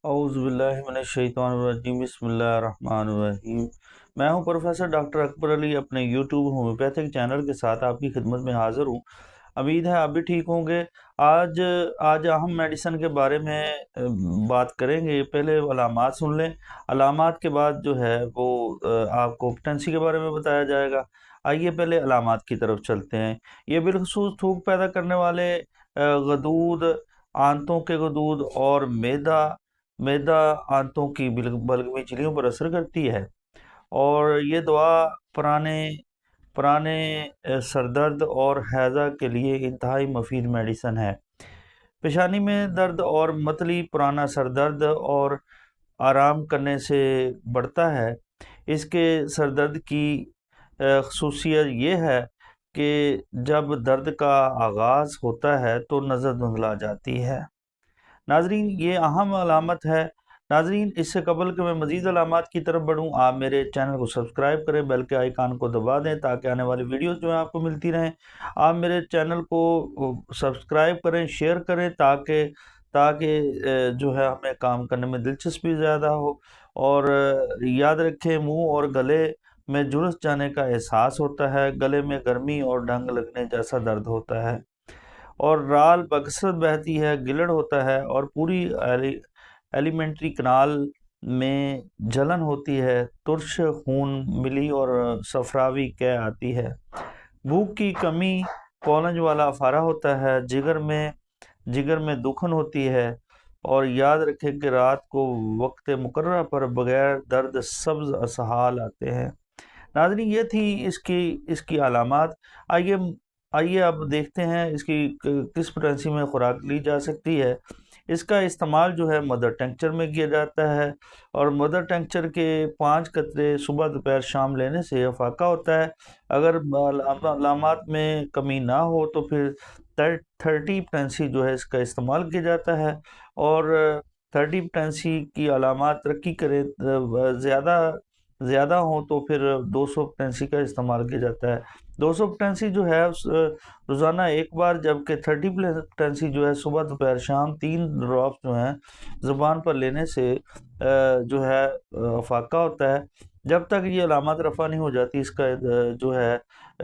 اعوذ باللہ من الشیطان الرجیم، بسم اللہ الرحمن الرحیم۔ میں ہوں پروفیسر ڈاکٹر اکبر علی، اپنے یوٹیوب ہومیوپیتھک چینل کے ساتھ آپ کی خدمت میں حاضر ہوں۔ امید ہے آپ بھی ٹھیک ہوں گے۔ آج اہم میڈیسن کے بارے میں بات کریں گے۔ پہلے علامات سن لیں، علامات کے بعد جو ہے وہ آپ کو پوٹینسی کے بارے میں بتایا جائے گا۔ آئیے پہلے علامات کی طرف چلتے ہیں۔ یہ بالخصوص تھوک پیدا کرنے والے غدود، آنتوں کے غدود اور میدا آنتوں کی بلغمی جھلیوں پر اثر کرتی ہے، اور یہ دوا پرانے سر درد اور ہیضہ کے لیے انتہائی مفید میڈیسن ہے۔ پیشانی میں درد اور متلی پرانا سر درد اور آرام کرنے سے بڑھتا ہے۔ اس کے سر درد کی خصوصیت یہ ہے کہ جب درد کا آغاز ہوتا ہے تو نظر دھندلا جاتی ہے۔ ناظرین، یہ اہم علامت ہے۔ ناظرین، اس سے قبل کہ میں مزید علامات کی طرف بڑھوں، آپ میرے چینل کو سبسکرائب کریں، بیل کے آئیکن کو دبا دیں تاکہ آنے والی ویڈیوز جو ہیں آپ کو ملتی رہیں۔ آپ میرے چینل کو سبسکرائب کریں، شیئر کریں تاکہ جو ہے ہمیں کام کرنے میں دلچسپی زیادہ ہو۔ اور یاد رکھیں، منہ اور گلے میں جلس جانے کا احساس ہوتا ہے، گلے میں گرمی اور ڈنگ لگنے جیسا درد ہوتا ہے، اور رال بکثرت بہتی ہے، گلڑ ہوتا ہے، اور پوری ایلیمنٹری کنال میں جلن ہوتی ہے، ترش خون ملی اور صفراوی قے آتی ہے، بھوک کی کمی، کولنج والا افارہ ہوتا ہے، جگر میں دکھن ہوتی ہے، اور یاد رکھیں کہ رات کو وقت مقررہ پر بغیر درد سبز اسہال آتے ہیں۔ ناظرین، یہ تھی اس کی علامات۔ آئیے اب دیکھتے ہیں اس کی کس پوٹینسی میں خوراک لی جا سکتی ہے۔ اس کا استعمال جو ہے مدر ٹنکچر میں کیا جاتا ہے، اور مدر ٹنکچر کے 5 قطرے صبح دوپہر شام لینے سے افاقہ ہوتا ہے۔ اگر علامات میں کمی نہ ہو تو پھر 30 پوٹینسی جو ہے اس کا استعمال کیا جاتا ہے، اور 30 پوٹینسی کی علامات ترقی کرے زیادہ ہوں تو پھر 200 پوٹینسی کا استعمال کیا جاتا ہے۔ 200 پوٹینسی جو ہے روزانہ ایک بار، جبکہ 30 پوٹینسی جو ہے صبح دوپہر شام 3 ڈراپس جو ہیں زبان پر لینے سے جو ہے افاقہ ہوتا ہے۔ جب تک یہ علامات رفع نہیں ہو جاتی اس کا جو ہے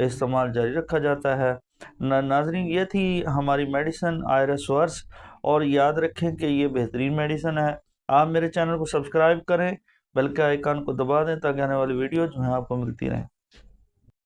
استعمال جاری رکھا جاتا ہے۔ ناظرین، یہ تھی ہماری میڈیسن آئرس ورس، اور یاد رکھیں کہ یہ بہترین میڈیسن ہے۔ آپ میرے چینل کو سبسکرائب کریں، بیل کے آئیکن کو دبا دیں تاکہ آنے والی ویڈیو جو ہیں آپ کو ملتی رہیں۔